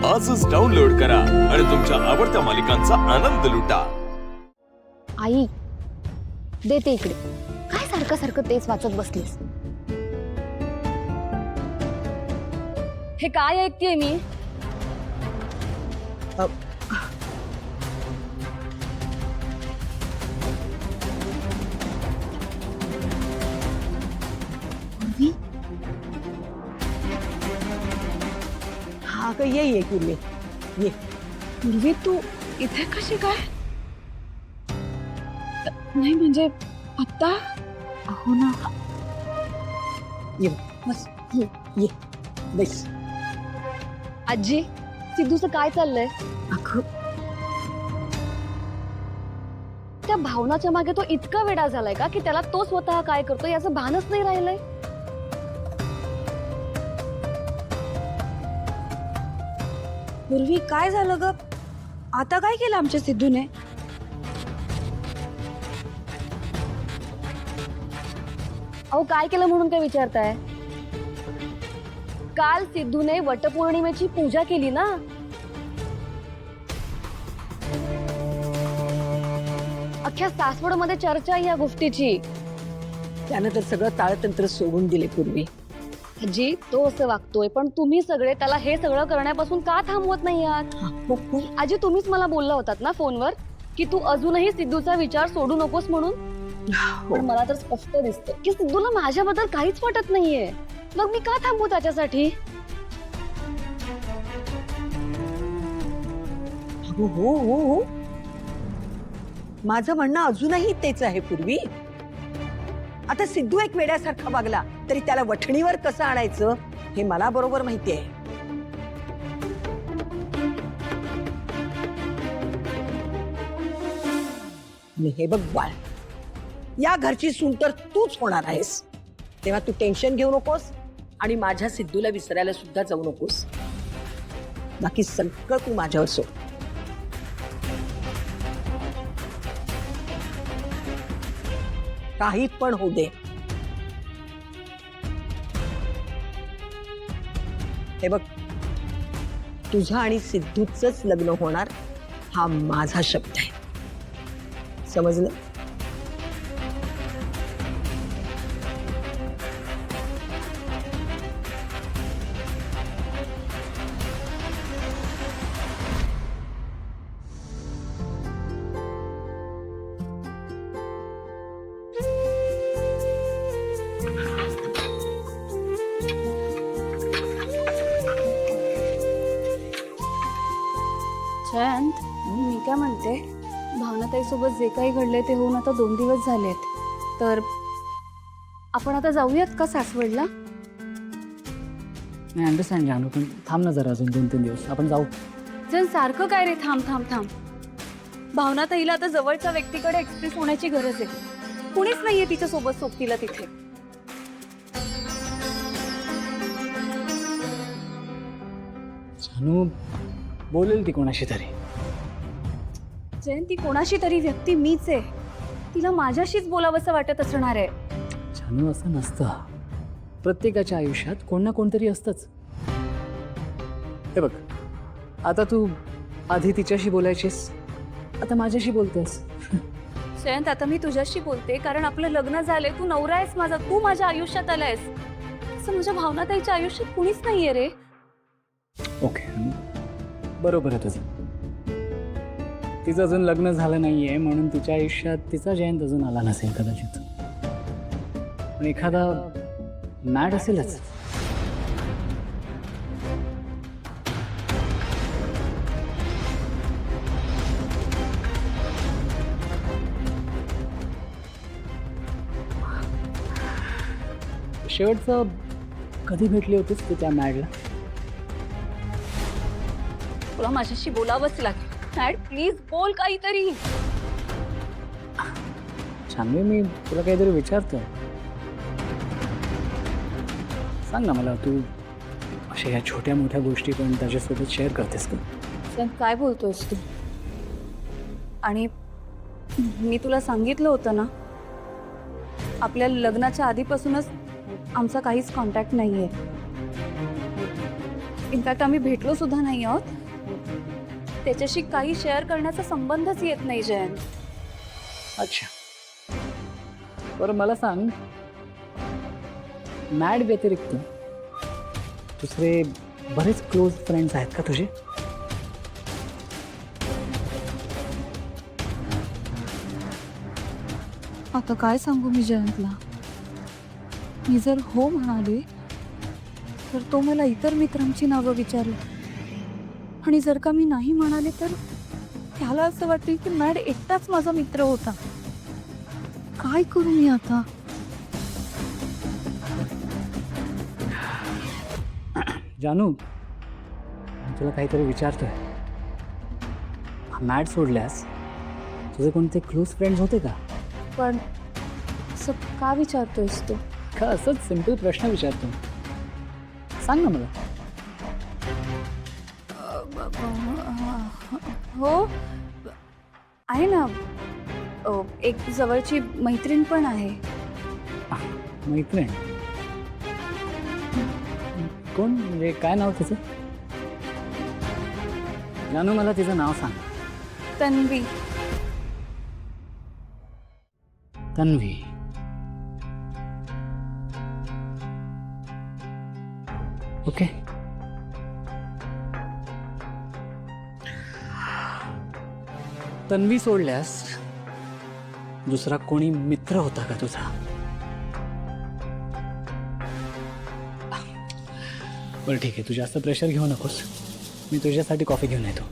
आजच डाउनलोड करा आणि तुमच्या आवडत्या मालिकांचा आनंद लुटा। आई देते इकडे, काय सारखं सारखं तेच वाचत बसलीस? हे काय ऐकतेय मी? हा का ये पूर्वी ये। पूर्वी तू इथे कशी काय? नाही म्हणजे आता? हो ना। ये बस ये बस। आजी, सिद्धूचं काय चाललंय? अगं त्या भावनाच्या मागे तो इतका वेडा झालाय का की त्याला तो स्वतः काय करतो याचं भानच नाही राहिलंय? पूर्वी काय झालं ग? आता काय केलं आमच्या सिद्धूने? अहो काय केलं म्हणून काय विचारताय? काल सिद्धूने वटपौर्णिमेची पूजा केली ना? अख्ख्या सासवडमध्ये चर्चा आहे या गोष्टीची। त्यानं तर सगळं ताळतंत्र सोडून दिले पूर्वी। आजी, तो असं वागतोय पण तुम्ही सगळे त्याला हे सगळं करण्यापासून का थांबवत नाही आहात? आजी, तुम्हीच मला बोलला होतात ना फोनवर की तू अजूनही सिद्धूचा विचार सोडू नकोस म्हणून। पण मला तर स्पष्ट दिसतं की सिद्धूला माझ्याबद्दल काहीच वाटत नाहीये। मग मी का थांबू त्याच्यासाठी? हो हो हो हो, माझं म्हणणं अजूनही तेच आहे पूर्वी। आता सिद्धू एक वेड्यासारखा वागला तरी त्याला वठणीवर कसं आणायचं हे मला बरोबर माहिती आहे। आणि हे बघ बाळ, या घरची सून तर तूच होणार आहेस, तेव्हा तू टेन्शन घेऊ नकोस आणि माझ्या सिद्धूला विसरायला सुद्धा जाऊ नकोस। बाकी सगळं तू माझ्यावर सोड। काही पण होऊ दे। हे बघ, तुझं आणि सिद्धूचंच लग्न होणार हा माझा शब्द आहे, समजलं? जयंत, मी काय म्हणते, भावनाताई सोबत जे काही घडले ते होऊन आता 2 दिवस झालेत, तर आपण आता जाऊयात का सासवडला? नाही, अंडरस्टँड जानू, पण थांब ना जरा, अजून 2-3 दिवस आपण जाऊ। जण सारखं काय रे, थांब थांब थांब। भावनाताईला आता जवळच्या व्यक्तीकडे एक्सप्रेस होण्याची गरज आहे। कुणीच नाहीये तिच्या सोबत सोबतीला तिथे। जानू बोलेल ती कोणाशी तरी। जयंत, ती कोणाशी तरी व्यक्ती मीच आहे, तिला माझ्याशीच बोलावंसं वाटत असणार आहे। जानू, असं नसतं, प्रत्येकाच्या आयुष्यात कोण ना कोणतरी असतंच। हे बघ, आता तू आधी तिच्याशी बोलायचीस, आता माझ्याशी बोलतेस। जयंत, आता मी तुझ्याशी बोलते कारण आपलं लग्न झालंय, तू नवरा आहेस माझा, तू माझ्या आयुष्यात आलायस। असं माझ्या भावनाताईच्या आयुष्यात कुणीच नाहीये रे। ओके, बरोबर आहे तुझं। तिचं अजून लग्न झालं नाहीये म्हणून तिच्या आयुष्यात तिचा जयंत अजून आला नसेल कदाचित, पण एखादा मॅड असेलच। शेवटचं कधी भेटली होतीस तू त्या मॅडला? तुला माझ्याशी बोलावंच लागेल। मॅड, प्लीज बोल काहीतरी। छानवी, मी तुला काहीतरी विचारतोय, सांग ना मला। तू अशा ह्या छोट्या मोठ्या गोष्टी पण त्याच्यासोबत शेअर करतेस का? जयंत, काय बोलतोयस तू? आणि मी तुला सांगितलं होतं ना, आपल्या लग्नाच्या आधीपासूनच आमचा काहीच कॉन्टॅक्ट नाहीये। इनफॅक्ट आम्ही भेटलो सुद्धा नाही आहोत. त्याच्याशी काही शेअर करण्याचा संबंधच येत नाही जयंत. अच्छा, बरं मला सांग, मॅड व्यतिरिक्त दुसरे बरेच क्लोज फ्रेंड्स आहेत का तुझे? आता काय सांगू मी जयंतला. मी जर हो म्हणाले तर तो मला इतर मित्रांची नावं विचारेल, आणि जर का मी नाही म्हणाले तर त्याला असं वाटेल की मॅड एकटाच माझा मित्र होता. काय करू मी आता? जानू, मी तुला काहीतरी विचारतोय. मॅड सोडल्यास तुझे कोणते क्लोज फ्रेंड्स होते का? पण असं का विचारतोयस तू? का असंच सिंपल प्रश्न विचारतो. सांग ना मला. हो आहे ना, एक जवळची मैत्रीण पण आहे. मैत्रीण? कोण, म्हणजे काय नाव तिचं? जानू, मला तिचं नाव सांग. तन्वी. तन्वी. ओके. तन्वी सोडल्यास दुसरा कोणी मित्र होता का तुझा? बरं ठीक आहे, तू जास्त प्रेशर घेऊ नकोस. मी तुझ्यासाठी कॉफी घेऊन येतो.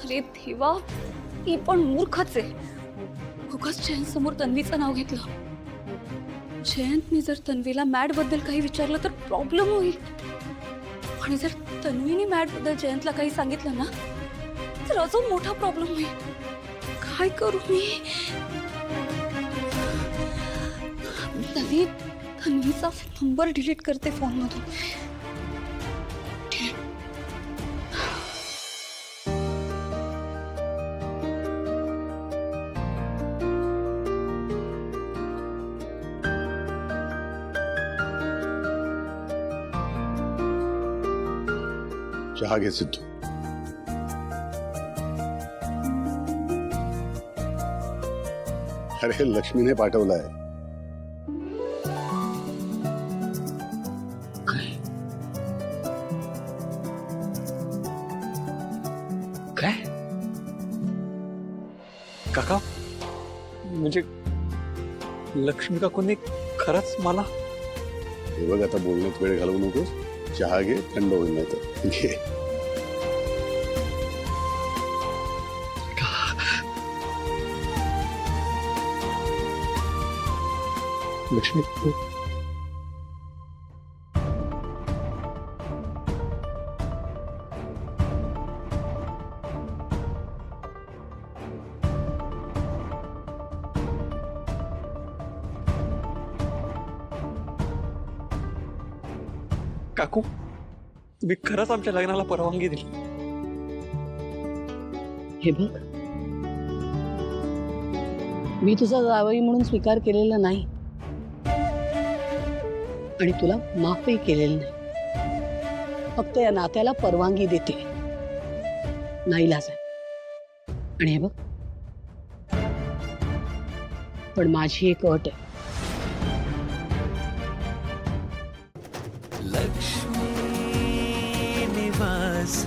अरे देवा, ही पण मूर्खच आहे. उगाच जयंत समोर तन्वीचं नाव घेतलं. जयंतने जर तन्वीला मॅड बद्दल काही विचारलं तर प्रॉब्लेम होईल, आणि जर तन्वीने मॅड बद्दल जयंतला काही सांगितलं ना तर अजून मोठा प्रॉब्लेम होईल. काय करू मी? तन्वीचा नंबर डिलीट करते फोनमधून. चहा घे सिद्धू. अरे लक्ष्मीने पाठवलाय. काय? काका, म्हणजे लक्ष्मी काकूंनी खरंच मला? हे बघ, आता बोलण्यात वेळ घालवू नकोस. चहा घे, थंड होईल नाही तर. घे. लक्ष्मी, काकू, तुम्ही खरंच आमच्या लग्नाला परवानगी दिली? हे बघ, मी तुझा जावई म्हणून स्वीकार केलेला नाही, आणि तुला माफही केलेलं नाही. फक्त या नात्याला परवानगी देते, नाईलाज आहे. आणि हे बघ, पण माझी एक अट आहे. लक्ष्मी निवास